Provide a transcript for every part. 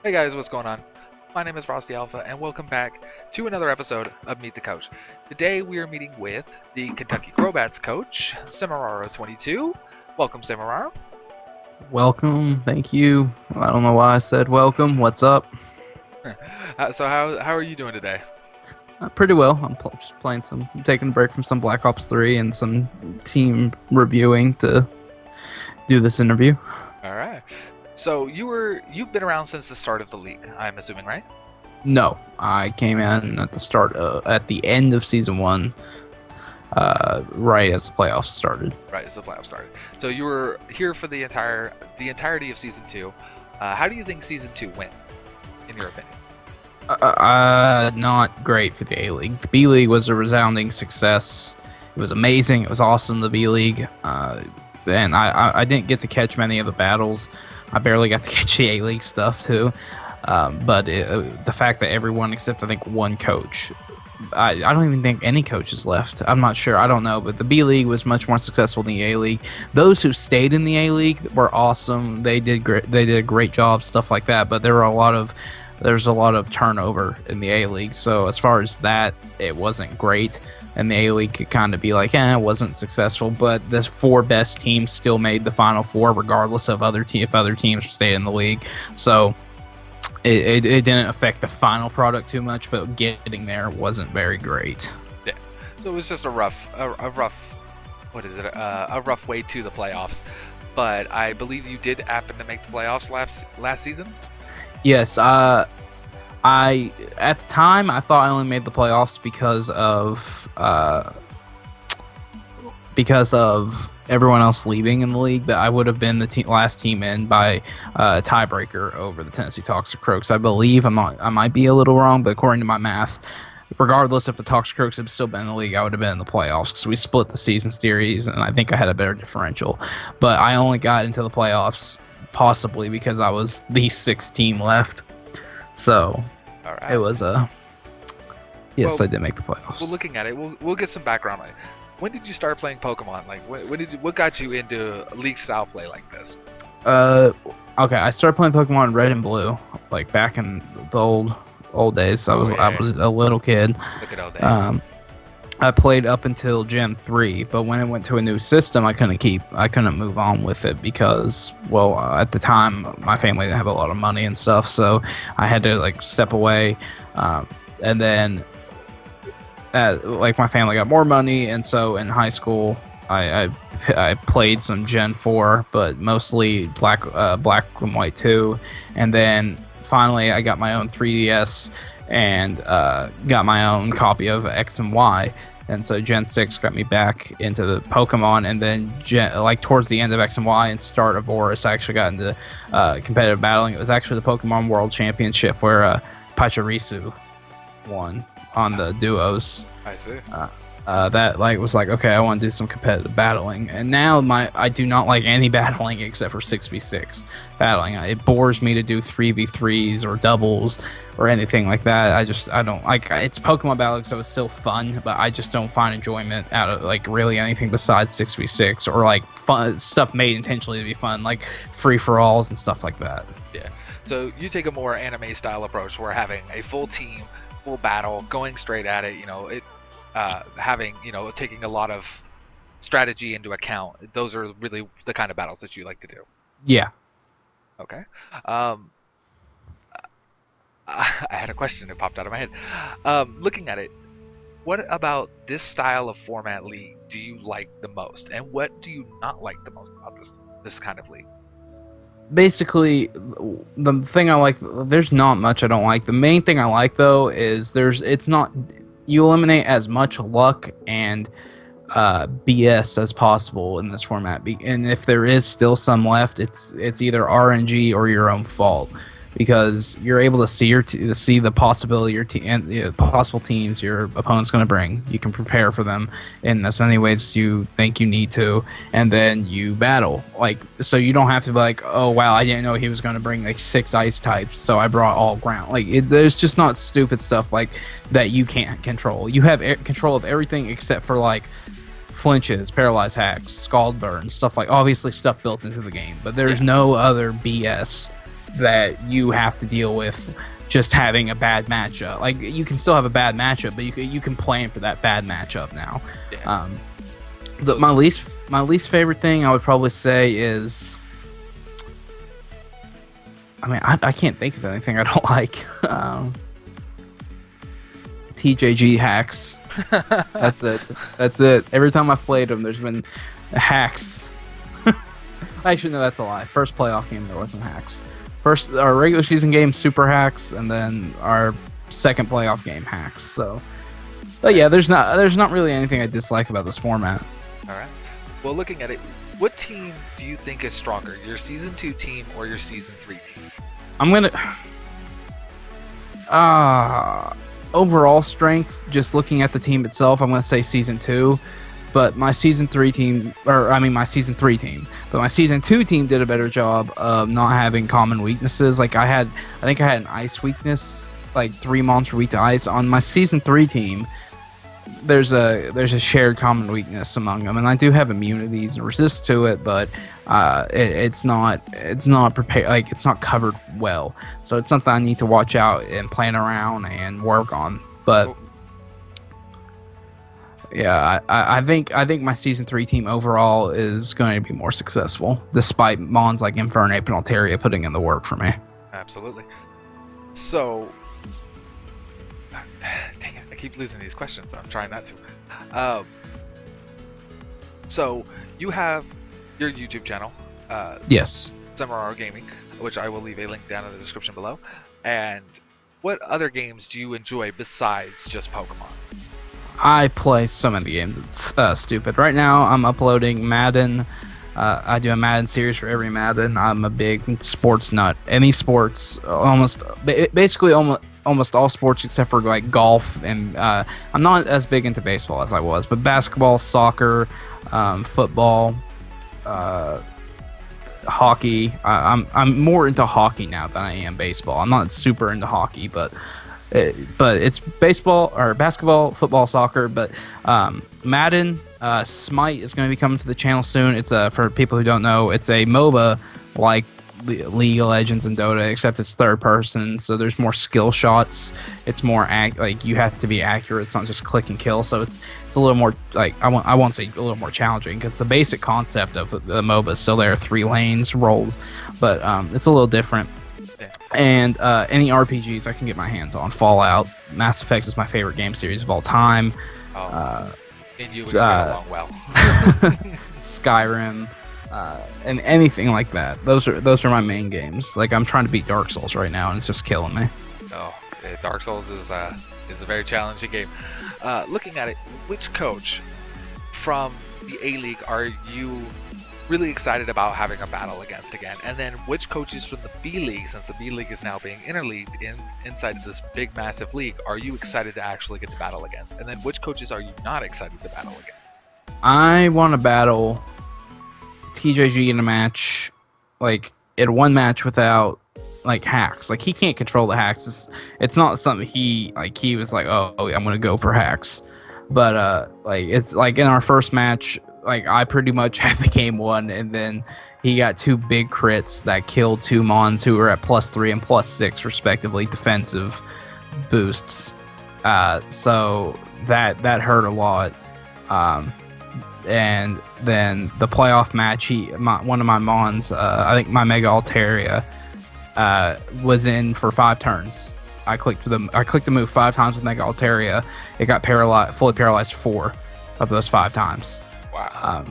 Hey guys, what's going on? My name is Frosty Alpha, and welcome back to another episode of Meet the Coach. Today we are meeting with the Kentucky Crowbats coach, Semeraro22. Welcome, Semeraro. Welcome, thank you. I don't know why I said welcome. What's up? So how are you doing today? Pretty well. Just playing I'm taking a break from some Black Ops 3 and some team reviewing to do this interview. All right. So you've been around since the start of the league, I'm assuming, right? No, I came in at the end of season 1, right as the playoffs started. Right, as the playoffs started. So you were here for the entirety of season 2. How do you think season 2 went, in your opinion? Not great for the A League. The B League was a resounding success. It was amazing. It was awesome. The B League. And I didn't get to catch many of the battles. I barely got to catch the A League stuff too. But the fact that everyone except I think one coach, I don't even think any coaches left. I'm not sure. I don't know. But the B League was much more successful than the A League. Those who stayed in the A League were awesome. They did great. They did a great job, stuff like that. But there's a lot of turnover in the A League. So as far as that, it wasn't great. And the A League could kind of be like, it wasn't successful. But the 4 best teams still made the Final Four, regardless of if other teams stayed in the league. So it didn't affect the final product too much, but getting there wasn't very great. Yeah. So it was just a rough, what is it? A rough way to the playoffs. But I believe you did happen to make the playoffs last season. Yes, I at the time I thought I only made the playoffs because of everyone else leaving in the league, but I would have been the last team in by tiebreaker over the Tennessee Toxic Croaks. I believe I might be a little wrong, but according to my math, regardless if the Toxic Croaks had still been in the league, I would have been in the playoffs because we split the season series, and I think I had a better differential. But I only got into the playoffs possibly because I was the 6th team left. So All right. it was yes, Well, I did make the playoffs. Well, looking at it, we'll get some background on it. When did you start playing Pokemon? Like, what got you into league style play like this? Okay, I started playing Pokemon Red and Blue, like back in the old days. I was a little kid. Look at all days. I played up until Gen 3, but when it went to a new system, I couldn't move on with it because, well, at the time, my family didn't have a lot of money and stuff, so I had to, like, step away, and then, my family got more money, and so in high school, I played some Gen 4, but mostly Black and White 2, and then finally I got my own 3DS, and got my own copy of X and Y, and so Gen 6 got me back into the Pokemon, and then towards the end of X and Y and start of Oris, I actually got into competitive battling. It was actually the Pokemon World Championship where Pachirisu won on the duos. I see. That was like, okay, I want to do some competitive battling, and now I do not like any battling except for 6v6 battling. It bores me to do 3v3s or doubles or anything like that. I don't like it's Pokemon battling, so it's still fun, but I just don't find enjoyment out of like really anything besides 6v6 or like fun stuff made intentionally to be fun, like free for alls and stuff like that. Yeah. So you take a more anime style approach, where having a full team, full battle, going straight at it. Taking a lot of strategy into account. Those are really the kind of battles that you like to do. Yeah. Okay. I had a question that popped out of my head. Looking at it, what about this style of format league do you like the most, and what do you not like the most about this kind of league? Basically, the thing I like, there's not much I don't like. The main thing I like though is you eliminate as much luck and BS as possible in this format, and if there is still some left, it's either RNG or your own fault, because you're able to see the possibility your team and the possible teams your opponent's going to bring. You can prepare for them in as many ways as you think you need to, and then you battle. Like, so you don't have to be like, oh wow, I didn't know he was going to bring like 6 ice types, so I brought all ground. Like, there's just not stupid stuff like that you can't control. You have control of everything except for like flinches, paralyzed hacks, scald burn, stuff like obviously stuff built into the game, but there's no other BS that you have to deal with just having a bad matchup. Like, you can still have a bad matchup, but you can plan for that bad matchup now. Yeah. My least favorite thing I would probably say is, I mean, I can't think of anything I don't like. TJG hacks. That's it. That's it. Every time I've played them, there's been hacks. Actually, no, that's a lie. First playoff game, there wasn't hacks. First, our regular season game, super hacks, and then our second playoff game, hacks. So, but yeah, there's not really anything I dislike about this format. All right. Well, looking at it, what team do you think is stronger, your Season 2 team or your Season 3 team? I'm gonna overall strength, just looking at the team itself, I'm gonna say Season 2. But my Season 3 team, my Season 3 team, but my Season 2 team did a better job of not having common weaknesses. Like, I think I had an ice weakness, like 3 monsters weak to ice. On my Season 3 team, there's a shared common weakness among them, and I do have immunities and resist to it, but it's not prepared, like, it's not covered well. So it's something I need to watch out and plan around and work on. But yeah, I think my Season 3 team overall is going to be more successful, despite mons like Infernape and Altaria putting in the work for me. Absolutely. So, dang it, I keep losing these questions. I'm trying not to. So, you have your YouTube channel. Yes. Semeraro Gaming, which I will leave a link down in the description below. And what other games do you enjoy besides just Pokemon? I play so many games, it's stupid. Right now, I'm uploading Madden. I do a Madden series for every Madden. I'm a big sports nut. Any sports, basically almost all sports except for like golf, and I'm not as big into baseball as I was, but basketball, soccer, football, hockey. I'm more into hockey now than I am baseball. I'm not super into hockey, but it's baseball or basketball, football, soccer. But Madden, Smite is going to be coming to the channel soon. It's for people who don't know, it's a MOBA like League of Legends and Dota, except it's third person, so there's more skill shots. It's more like you have to be accurate. It's not just click and kill. So it's a little more, like, I won't say a little more challenging, because the basic concept of the MOBA is still there, 3 lanes, rolls, but it's a little different. And any RPGs I can get my hands on. Fallout, Mass Effect is my favorite game series of all time. And you would get along well. Skyrim, and anything like that. Those are my main games. Like, I'm trying to beat Dark Souls right now, and it's just killing me. Oh, Dark Souls is a very challenging game. Looking at it, which coach from the A-League are you really excited about having a battle against again? And then which coaches from the B-League, since the B-League is now being interleagued inside this big massive league, are you excited to actually get to battle against? And then which coaches are you not excited to battle against? I want to battle TJG in a match, like in one match without like hacks. Like, he can't control the hacks. It's not something he was like, oh, I'm gonna go for hacks. But like, it's like in our first match, like, I pretty much had the game won, and then he got 2 big crits that killed 2 mons who were at +3 and +6 respectively defensive boosts. So that hurt a lot. And then the playoff match, one of my mons, I think my Mega Altaria, was in for 5 turns. I clicked the move 5 times with Mega Altaria. It got fully paralyzed 4 of those 5 times. Wow.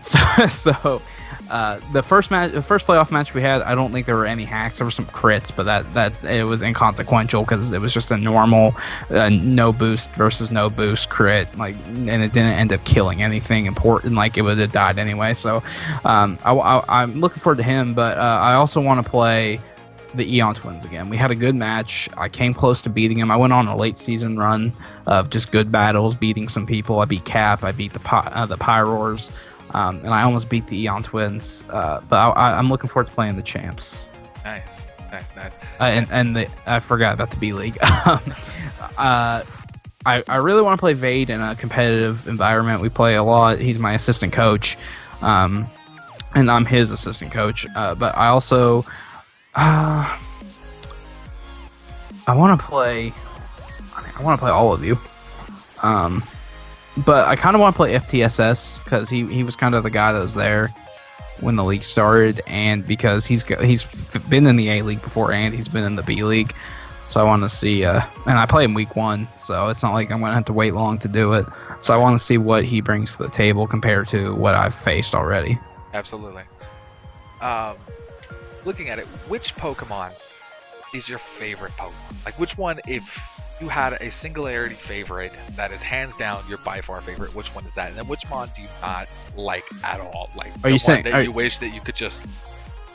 So the first playoff match we had, I don't think there were any hacks. There were some crits, but that it was inconsequential because it was just a normal no boost versus no boost crit, like, and it didn't end up killing anything important. Like, it would have died anyway. So I'm looking forward to him, but I also want to play the Eon Twins again. We had a good match. I came close to beating him. I went on a late season run of just good battles, beating some people. I beat Cap. I beat the Pyroars. And I almost beat the Eon Twins. But I'm looking forward to playing the champs. Nice. And I forgot about the B League. I really want to play Vade in a competitive environment. We play a lot. He's my assistant coach. And I'm his assistant coach. But I also Uh, I want to play. I want to play all of you. Um, but I kind of want to play FTSS because he was kind of the guy that was there when the league started, and because he's been in the A League before and he's been in the B League. So I want to see, and I play him week 1, so it's not like I'm going to have to wait long to do it. So I want to see what he brings to the table compared to what I've faced already. Absolutely. Looking at it, which Pokemon is your favorite Pokemon? Like, which one, if you had a singularity favorite that is hands down your by far favorite, which one is that? And then which mon do you not like at all? Like, are you saying that you wish that you could just,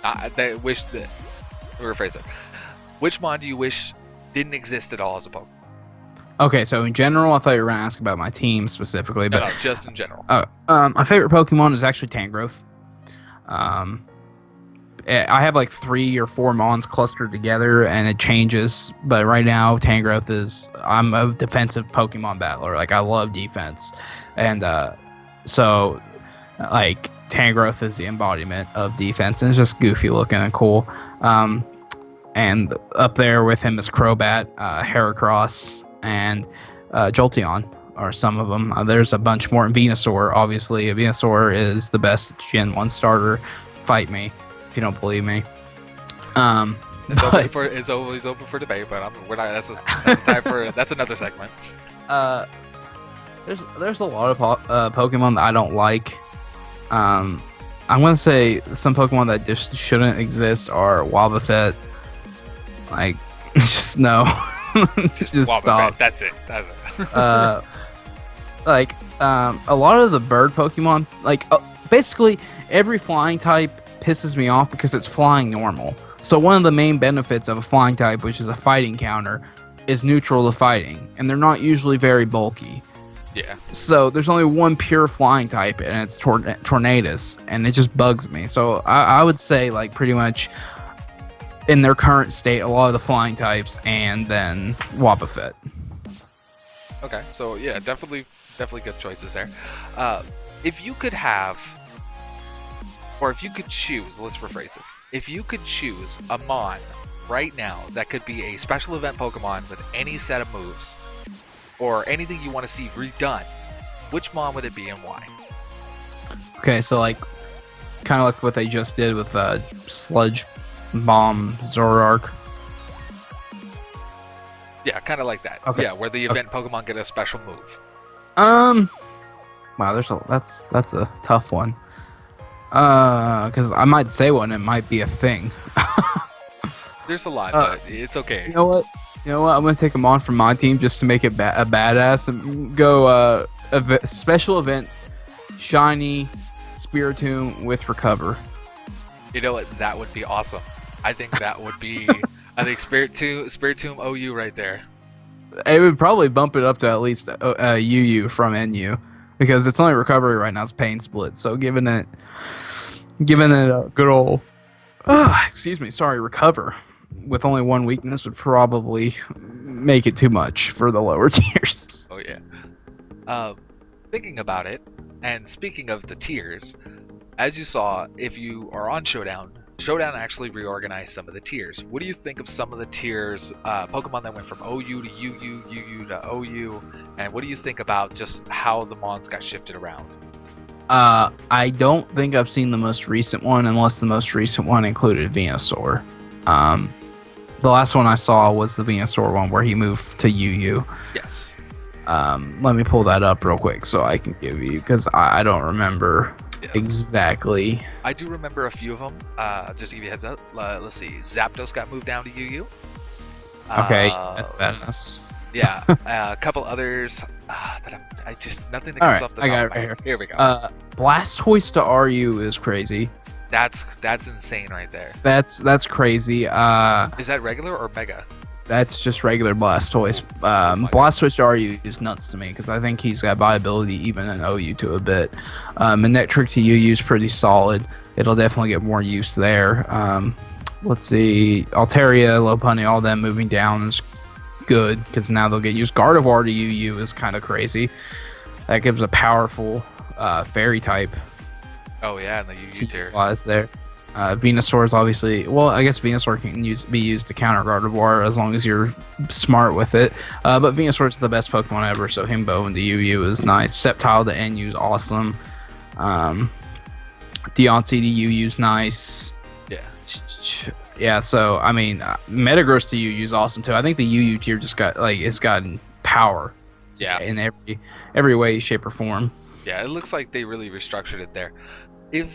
rephrase it. Which mon do you wish didn't exist at all as a Pokemon? Okay, so in general, I thought you were going to ask about my team specifically, but no, just in general. My favorite Pokemon is actually Tangrowth. I have like 3 or 4 Mons clustered together, and it changes. But right now, Tangrowth is. I'm a defensive Pokemon battler. Like, I love defense, and so like Tangrowth is the embodiment of defense, and it's just goofy looking and cool. And up there with him is Crobat, Heracross, and Jolteon are some of them. There's a bunch more. Venusaur, obviously. Venusaur is the best Gen 1 starter. Fight me if you don't believe me. It's always open for debate, but we're not. That's time for that's another segment. There's a lot of Pokemon that I don't like. I'm gonna say some Pokemon that just shouldn't exist are Wobbuffet. Like, just no. just stop. That's it. A lot of the bird Pokemon, basically every flying type pisses me off because it's flying normal. So one of the main benefits of a flying type, which is a fighting counter, is neutral to fighting, and they're not usually very bulky. Yeah. So there's only one pure flying type, and it's Tornadus, and it just bugs me. So I would say, like, pretty much in their current state, a lot of the flying types, and then Wobbuffet. Okay, so yeah, definitely good choices there. If you could have, or if you could choose, let's rephrase this. If you could choose a Mon right now that could be a special event Pokemon with any set of moves, or anything you want to see redone, which Mon would it be and why? Okay, so kind of like what they just did with Sludge Bomb Zoroark. Yeah, kind of like that. Okay. Yeah, where the event Pokemon get a special move. Wow, that's a tough one. Because I might say one, it might be a thing. There's a lot, but it's okay. You know what? I'm gonna take them on from my team just to make it a badass and go special event shiny Spiritomb with Recover. You know what? That would be awesome. I think that would be. I think Spiritomb OU right there. It would probably bump it up to at least UU from NU, because it's only recovery right now. It's pain split, so giving it a good old recover with only one weakness would probably make it too much for the lower tiers. Oh yeah. Thinking about it, and speaking of the tiers, as you saw, if you are on Showdown actually reorganized some of the tiers. What do you think of some of the tiers, Pokemon that went from OU to UU, UU to OU, and what do you think about just how the Mons got shifted around? I don't think I've seen the most recent one, unless the most recent one included Venusaur. The last one I saw was the Venusaur one where he moved to UU. Yes. Let me pull that up real quick so I can give you, because I don't remember exactly. I do remember a few of them. Just to give you a heads up, let's see. Zapdos got moved down to UU. Okay, that's badass. Yeah, a couple others that nothing that comes off the top. I got of my it right head. here. Here we go. Blastoise to RU is crazy. That's insane right there. That's crazy. Is that regular or mega? That's just regular Blastoise. Blastoise to RU is nuts to me because I think he's got viability even in OU to a bit. Manectric to UU is pretty solid. It'll definitely get more use there. Let's see. Altaria, Lopunny, all them moving down is good because now they'll get used. Gardevoir to UU is kind of crazy. That gives a powerful fairy type. Oh yeah, in the UU tier. There. Venusaur is obviously, well, I guess Venusaur can be used to counter Gardevoir as long as you're smart with it. But Venusaur is the best Pokemon ever, so Himbo into UU is nice. Sceptile to NU is awesome. Deontay to UU is nice. Yeah. Yeah, so I mean, Metagross to UU is awesome too. I think the UU tier just got it's gotten power. Yeah. In every way, shape, or form. Yeah, it looks like they really restructured it there. If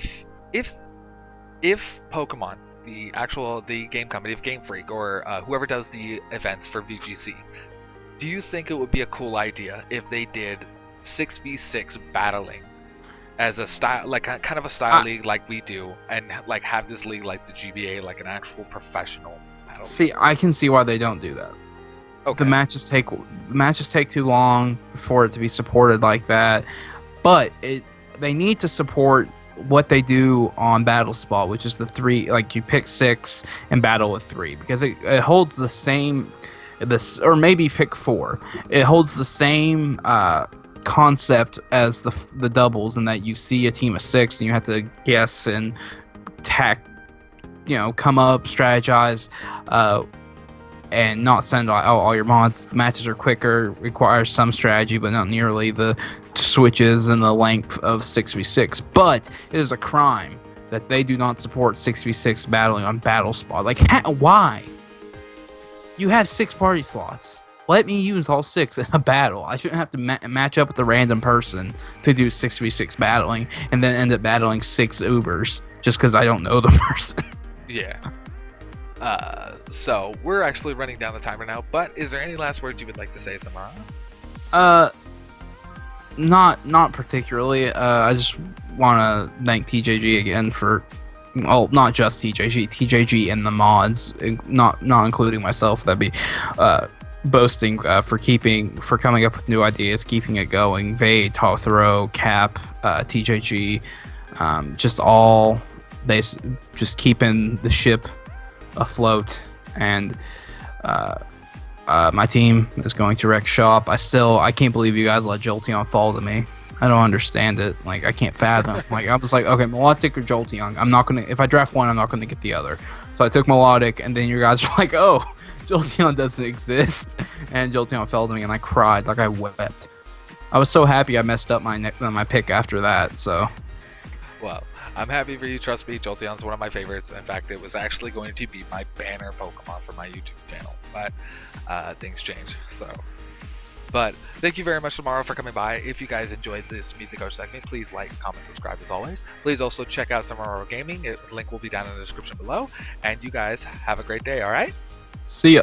Pokemon, the game company, if Game Freak or whoever does the events for VGC, do you think it would be a cool idea if they did 6v6 battling as a style, like a kind of a style league like we do, and like have this league like the GBA, like an actual professional battle? See, I can see why they don't do that. Okay. The matches take too long for it to be supported like that. But they need to support what they do on Battle Spot, which is the 3, like you pick 6 and battle with 3, because it holds the same, or maybe pick 4. It holds the same concept as the doubles, in that you see a team of 6 and you have to guess and come up, strategize, and not send all your mods. Matches are quicker, requires some strategy, but not nearly the switches and the length of 6v6. But it is a crime that they do not support 6v6 battling on Battle Spot. Like, why? You have 6 party slots. Let me use all 6 in a battle. I shouldn't have to match up with a random person to do 6v6 battling and then end up battling 6 Ubers just because I don't know the person. Yeah. So we're actually running down the timer now, but is there any last words you would like to say, Semeraro? Not particularly. I just want to thank TJG again for, well, not just TJG and the mods, not including myself. That'd be boasting, for coming up with new ideas, keeping it going. Vade, Talthrow, Cap, TJG, just keeping the ship afloat. And my team is going to wreck shop. I can't believe you guys let Jolteon fall to me. I don't understand it. Like, I can't fathom. Like, I was like, okay, Melodic or Jolteon. I'm not gonna, if I draft one, I'm not gonna get the other. So I took Melodic, and then you guys were like, oh, Jolteon doesn't exist, and Jolteon fell to me, and I cried. Like, I wept. I was so happy I messed up my pick after that. So, well, I'm happy for you. Trust me, Jolteon's one of my favorites. In fact, it was actually going to be my banner Pokemon for my YouTube channel, but things change. So, but thank you very much, Semeraro, for coming by. If you guys enjoyed this Meet the Coach segment, please like, comment, subscribe as always. Please also check out Semeraro Gaming. Link will be down in the description below. And you guys have a great day, all right? see ya.